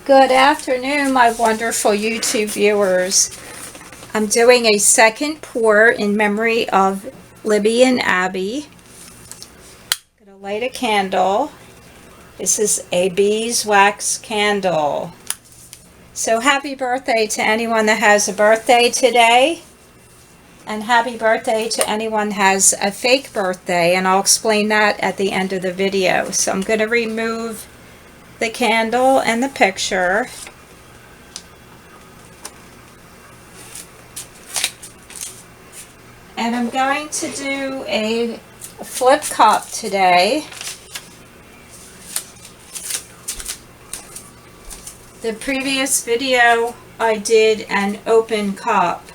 Good afternoon, my wonderful YouTube viewers. I'm doing a second pour in memory of Libby and Abby. I'm going to light a candle. This is a beeswax candle. So happy birthday to anyone that has a birthday today. And happy birthday to anyone that has a fake birthday. And I'll explain that at the end of the video. So I'm going to remove the candle and the picture. And I'm going to do a flip cup today. The previous video I did an open cup.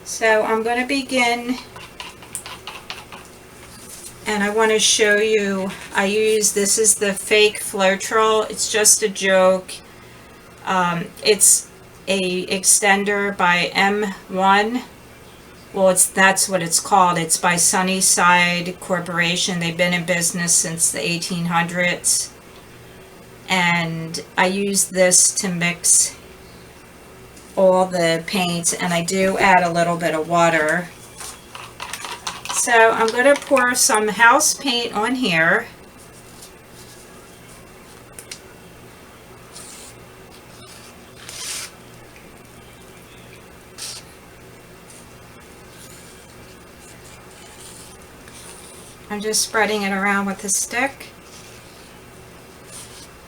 So I'm going to begin, and I want to show you, this is the fake Floetrol. It's just a joke. It's a extender by M1. Well, that's what it's called. It's by Sunnyside Corporation. They've been in business since the 1800s. And I use this to mix all the paints, and I do add a little bit of water. So I'm going to pour some house paint on here. I'm just spreading it around with a stick.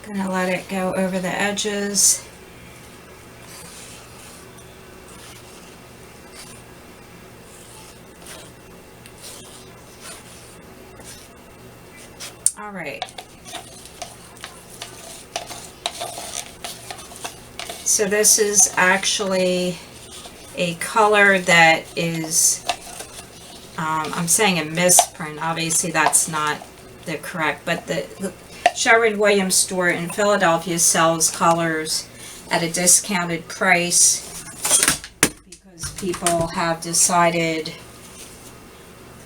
Gonna let it go over the edges. All right. So this is actually a color that is, I'm saying a misprint. Obviously that's not the correct, but the Sherwin-Williams store in Philadelphia sells colors at a discounted price because people have decided,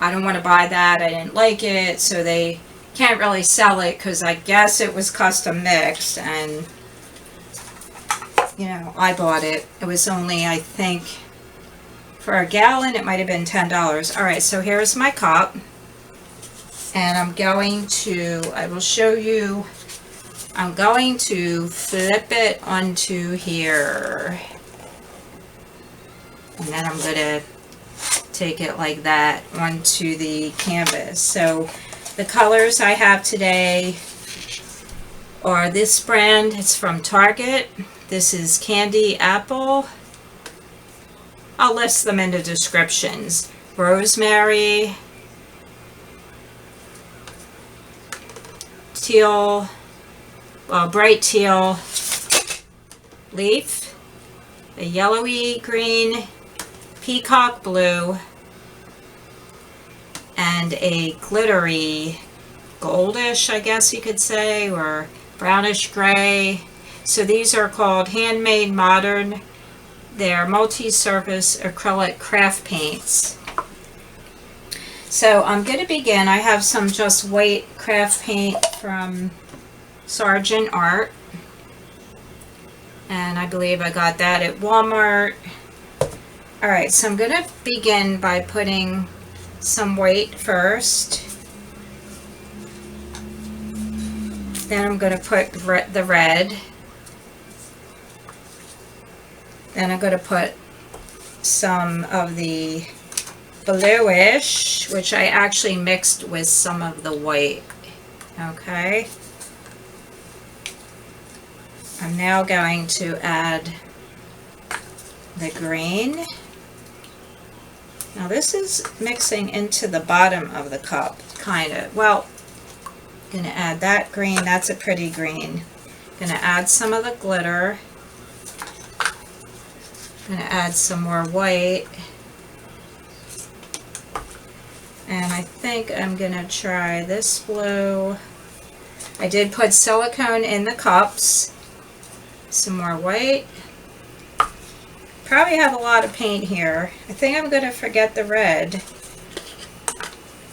I don't want to buy that, I didn't like it, so they can't really sell it because I guess it was custom mixed, and you know, I bought it. It was only, I think, for a gallon it might have been $10. Alright, so here's my cup. And I'm going to, I will show you, I'm going to flip it onto here. And then I'm going to take it like that onto the canvas. So the colors I have today are this brand. It's from Target. This is Candy Apple. I'll list them in the descriptions. Rosemary, Teal, well, bright teal leaf, a yellowy green, peacock blue, and a glittery goldish, I guess you could say, or brownish gray. So these are called HandMade Modern. They're multi-surface acrylic craft paints. So I'm going to begin. I have some just white craft paint from Sargent Art, and I believe I got that at Walmart. Alright, so I'm going to begin by putting some white first. Then I'm going to put the red. Then I'm going to put some of the bluish, which I actually mixed with some of the white. Okay. I'm now going to add the green. Now this is mixing into the bottom of the cup, kind of. Well, I'm going to add that green. That's a pretty green. I'm going to add some of the glitter. I'm going to add some more white. And I think I'm going to try this blue. I did put silicone in the cups. Some more white. Probably have a lot of paint here. I think I'm going to forget the red.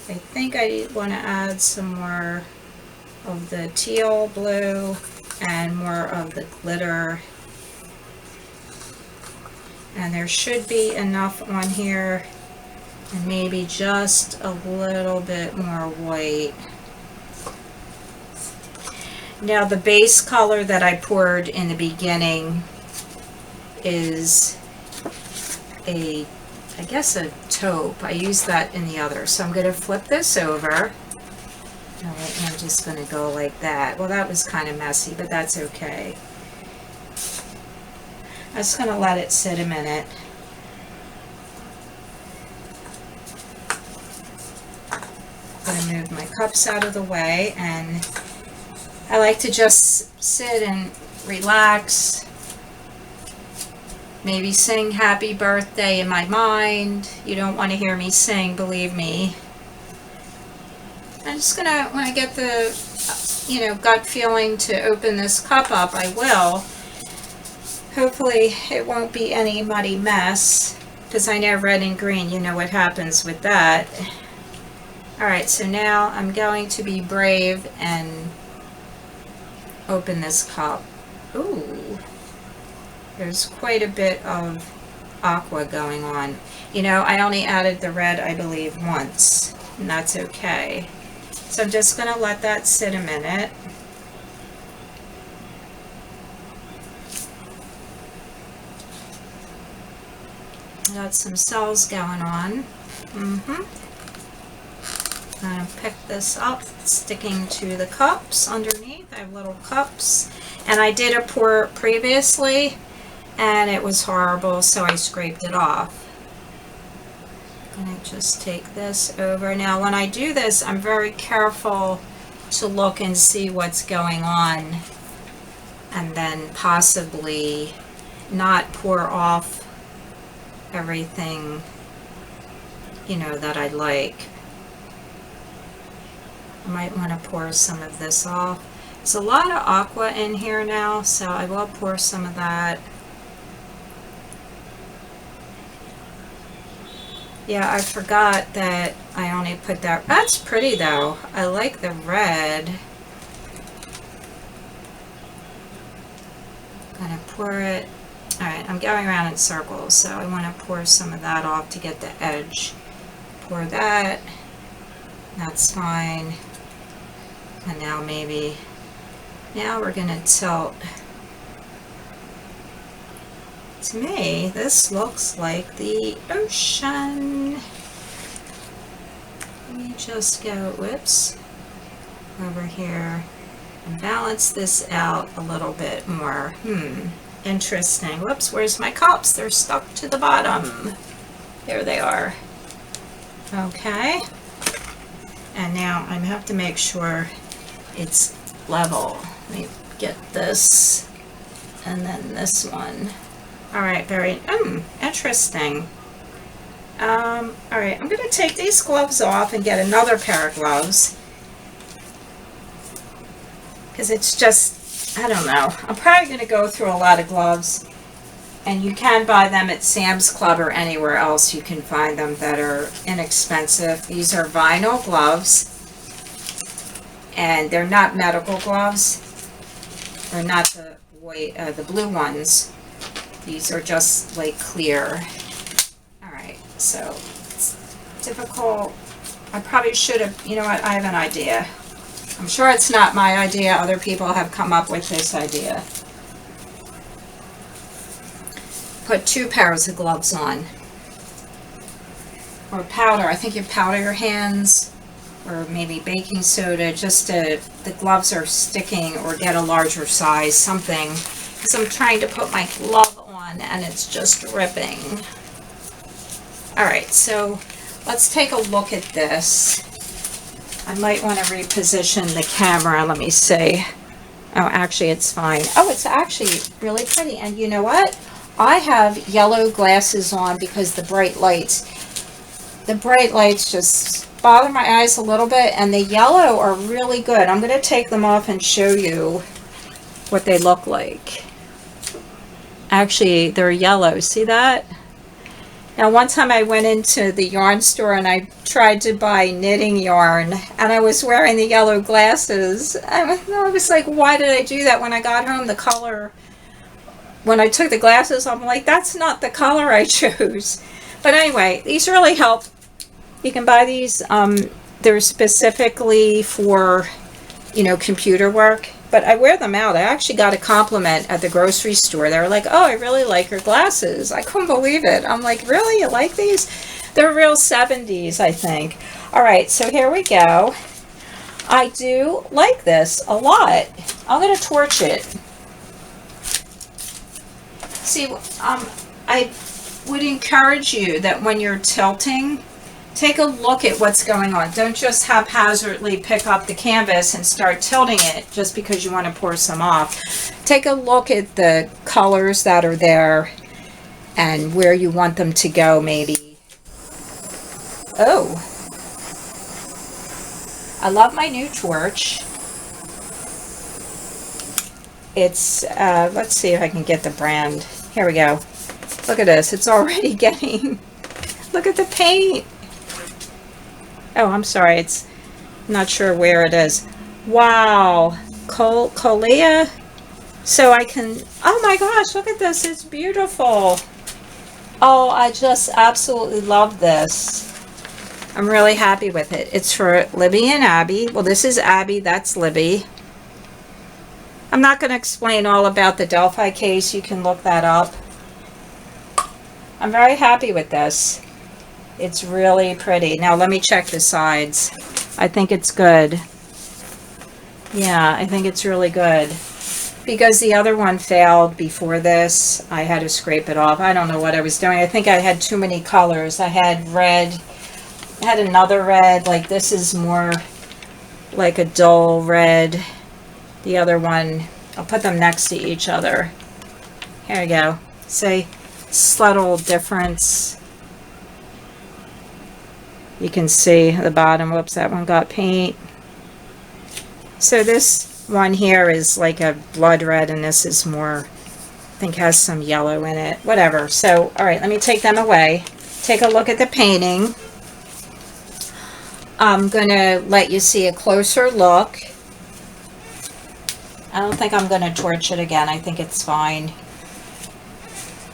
I think I want to add some more of the teal blue and more of the glitter. And there should be enough on here, and maybe just a little bit more white. Now the base color that I poured in the beginning is I guess a taupe. I used that in the other. So I'm going to flip this over. Alright, I'm just going to go like that. Well, that was kind of messy, but that's okay. I'm just going to let it sit a minute. I'm going to move my cups out of the way, and I like to just sit and relax. Maybe sing happy birthday in my mind. You don't want to hear me sing, believe me. I'm just gonna, when I get the, gut feeling to open this cup up, I will. Hopefully it won't be any muddy mess, because I know red and green, you know what happens with that. Alright, so now I'm going to be brave and open this cup. Ooh. There's quite a bit of aqua going on. I only added the red, I believe, once, and that's okay. So I'm just going to let that sit a minute. Got some cells going on. I'm going to pick this up, sticking to the cups underneath. I have little cups, and I did a pour previously, and it was horrible, so I scraped it off. I'm going to just take this over. Now when I do this, I'm very careful to look and see what's going on, and then possibly not pour off everything, that I like. I might want to pour some of this off. There's a lot of aqua in here now, so I will pour some of that. Yeah, I forgot that I only put that. That's pretty though. I like the red. I'm gonna pour it. Alright, I'm going around in circles, so I want to pour some of that off to get the edge. Pour that. That's fine. And now now we're gonna tilt. To me, this looks like the ocean. Let me just go, whoops, over here and balance this out a little bit more. Interesting. Whoops, where's my cups? They're stuck to the bottom. There they are. Okay. And now I have to make sure it's level. Let me get this and then this one. Alright, very interesting. Alright, I'm going to take these gloves off and get another pair of gloves. Because it's just, I don't know. I'm probably going to go through a lot of gloves. And you can buy them at Sam's Club or anywhere else you can find them that are inexpensive. These are vinyl gloves. And they're not medical gloves. They're not the white, the blue ones. These are just like clear. Alright, so it's difficult. I probably should have, you know what, I have an idea. I'm sure it's not my idea. Other people have come up with this idea. Put 2 pairs of gloves on. Or powder. I think you powder your hands. Or maybe baking soda. Just to, the gloves are sticking, or get a larger size. Something. Because I'm trying to put my glove on and it's just ripping. Alright, so let's take a look at this. I might want to reposition the camera. Let me see. Oh, actually it's fine. Oh, it's actually really pretty. And you know what? I have yellow glasses on because the bright lights just bother my eyes a little bit, and the yellow are really good. I'm going to take them off and show you what they look like. Actually, they're yellow. See that? Now, one time I went into the yarn store and I tried to buy knitting yarn, and I was wearing the yellow glasses. And I was like, why did I do that? When I got home, the color, when I took the glasses, I'm like, that's not the color I chose. But anyway, these really help. You can buy these. They're specifically for, you know, computer work. But I wear them out. I actually got a compliment at the grocery store. They were like, oh, I really like your glasses. I couldn't believe it. I'm like, really? You like these? They're real 70s, I think. All right, so here we go. I do like this a lot. I'm going to torch it. See, I would encourage you that when you're tilting, take a look at what's going on. Don't just haphazardly pick up the canvas and start tilting it just because you want to pour some off. Take a look at the colors that are there and where you want them to go, maybe. Oh, I love my new torch. It's, let's see if I can get the brand. Here we go. Look at this. It's already getting, look at the paint. Oh, I'm sorry. It's not sure where it is. Wow. Colea. So I can, oh my gosh, look at this. It's beautiful. Oh, I just absolutely love this. I'm really happy with it. It's for Libby and Abby. Well, this is Abby. That's Libby. I'm not going to explain all about the Delphi case. You can look that up. I'm very happy with this. It's really pretty. Now let me check the sides. I think it's good. Yeah, I think it's really good. Because the other one failed before this, I had to scrape it off. I don't know what I was doing. I think I had too many colors. I had red. I had another red. Like this is more like a dull red. The other one, I'll put them next to each other. Here we go. See, subtle difference. You can see the bottom. Whoops, that one got paint. So this one here is like a blood red, and this is more, I think has some yellow in it. Whatever. So, all right, let me take them away. Take a look at the painting. I'm going to let you see a closer look. I don't think I'm going to torch it again. I think it's fine.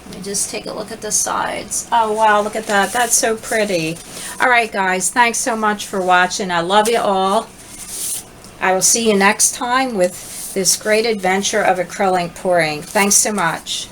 Let me just take a look at the sides. Oh, wow, look at that. That's so pretty. All right, guys, thanks so much for watching. I love you all. I will see you next time with this great adventure of acrylic pouring. Thanks so much.